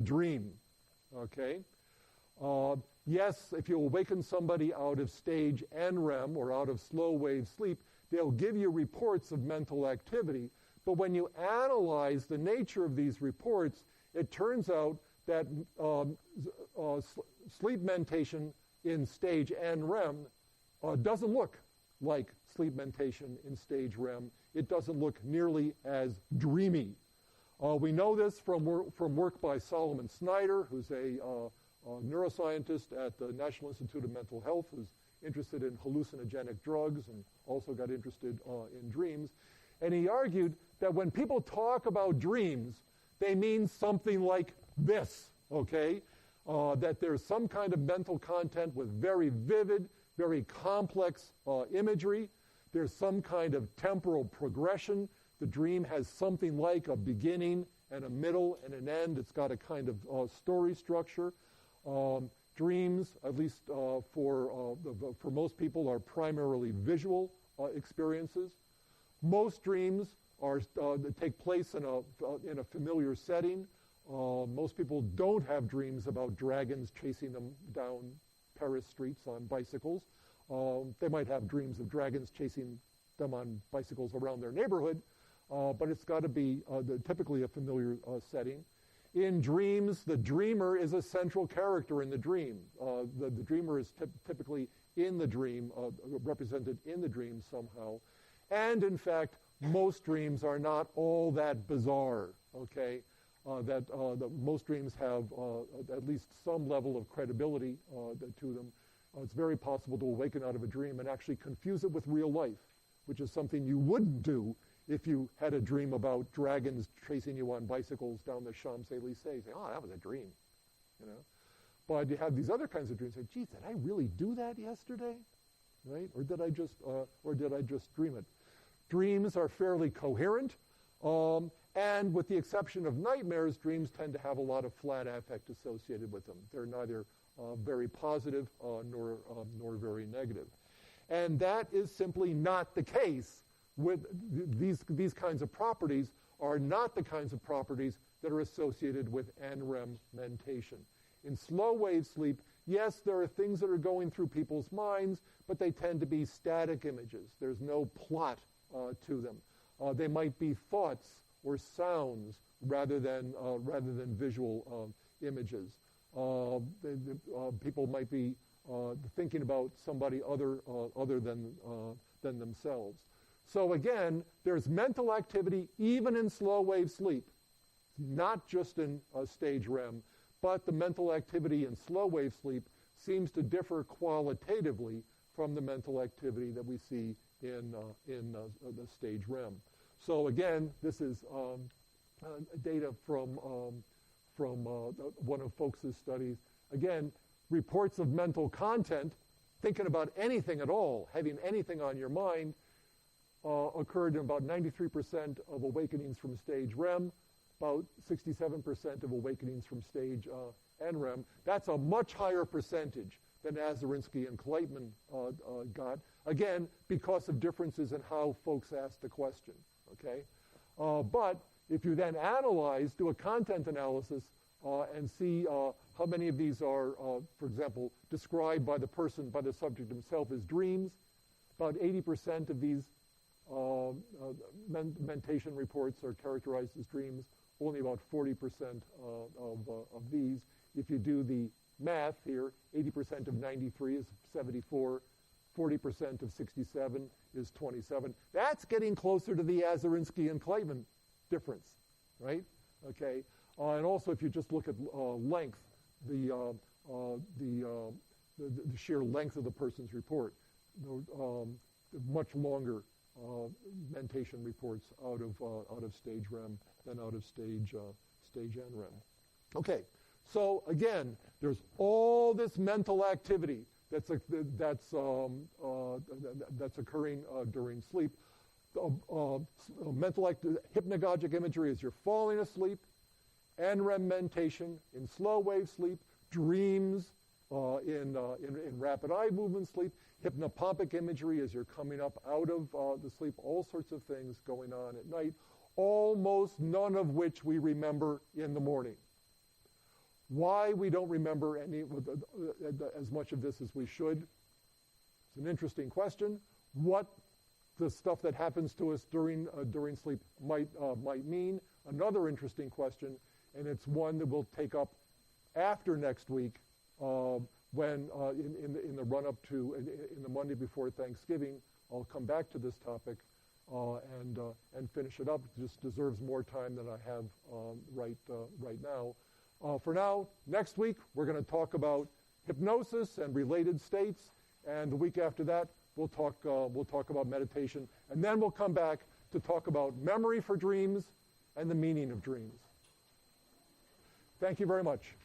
dream, okay? Yes, if you awaken somebody out of stage NREM or out of slow wave sleep, they'll give you reports of mental activity. But when you analyze the nature of these reports, it turns out that sleep mentation in stage NREM doesn't look like sleep mentation in stage REM. It doesn't look nearly as dreamy. We know this from work by Solomon Snyder, who's a neuroscientist at the National Institute of Mental Health, who's interested in hallucinogenic drugs and also got interested in dreams. And he argued that when people talk about dreams, they mean something like this, okay? That there's some kind of mental content with very vivid, very complex imagery. There's some kind of temporal progression. The dream has something like a beginning and a middle and an end. It's got a kind of story structure. Dreams, at least for most people, are primarily visual experiences. Most dreams take place in a familiar setting. Most people don't have dreams about dragons chasing them down Paris streets on bicycles. They might have dreams of dragons chasing them on bicycles around their neighborhood, but it's got to be typically a familiar setting. In dreams, the dreamer is a central character in the dream. The dreamer is typically in the dream, represented in the dream somehow. And in fact, most dreams are not all that bizarre, okay? Most dreams have at least some level of credibility to them. It's very possible to awaken out of a dream and actually confuse it with real life, which is something you wouldn't do if you had a dream about dragons chasing you on bicycles down the Champs-Élysées. Say, oh, that was a dream, you know. But you have these other kinds of dreams. Say, geez, did I really do that yesterday, right? Or did I just dream it? Dreams are fairly coherent, and with the exception of nightmares, dreams tend to have a lot of flat affect associated with them. They're neither very positive nor very negative. And that is simply not the case with these kinds of properties are not the kinds of properties that are associated with NREM mentation. In slow wave sleep, yes, there are things that are going through people's minds, but they tend to be static images. There's no plot to them. They might be thoughts or sounds rather than visual images. People might be thinking about somebody other than themselves. So again, there's mental activity even in slow wave sleep, not just in stage REM, but the mental activity in slow wave sleep seems to differ qualitatively from the mental activity that we see in the stage REM. So again, this is data from one of Folks' studies. Again, reports of mental content, thinking about anything at all, having anything on your mind, occurred in about 93% of awakenings from stage REM, about 67% of awakenings from stage NREM. That's a much higher percentage than Azarinsky and Kleitman got, again, because of differences in how folks asked the question, okay? But if you then do a content analysis and see how many of these are, for example, described by the subject himself as dreams, about 80% of these mentation reports are characterized as dreams, only about 40% of these. If you do the math here, 80% of 93 is 74, 40% of 67 is 27. That's getting closer to the Azarinsky and Kleitman difference, right? Okay. And also, if you just look at length, the sheer length of the person's report, much longer mentation reports out of stage REM than out of stage NREM. Okay, so again, there's all this mental activity that's occurring during sleep. Hypnagogic imagery as you're falling asleep, NREM mentation in slow wave sleep, dreams in rapid eye movement sleep, hypnopompic imagery as you're coming up out of the sleep, all sorts of things going on at night, almost none of which we remember in the morning. why we don't remember as much of this as we should. It's an interesting question. What the stuff that happens to us during sleep might mean. Another interesting question, and it's one that we'll take up after next week, when in the run-up to in the Monday before Thanksgiving. I'll come back to this topic and finish it up. It just deserves more time than I have right now. For now, next week we're going to talk about hypnosis and related states, and the week after that we'll talk about meditation, and then we'll come back to talk about memory for dreams and the meaning of dreams. Thank you very much.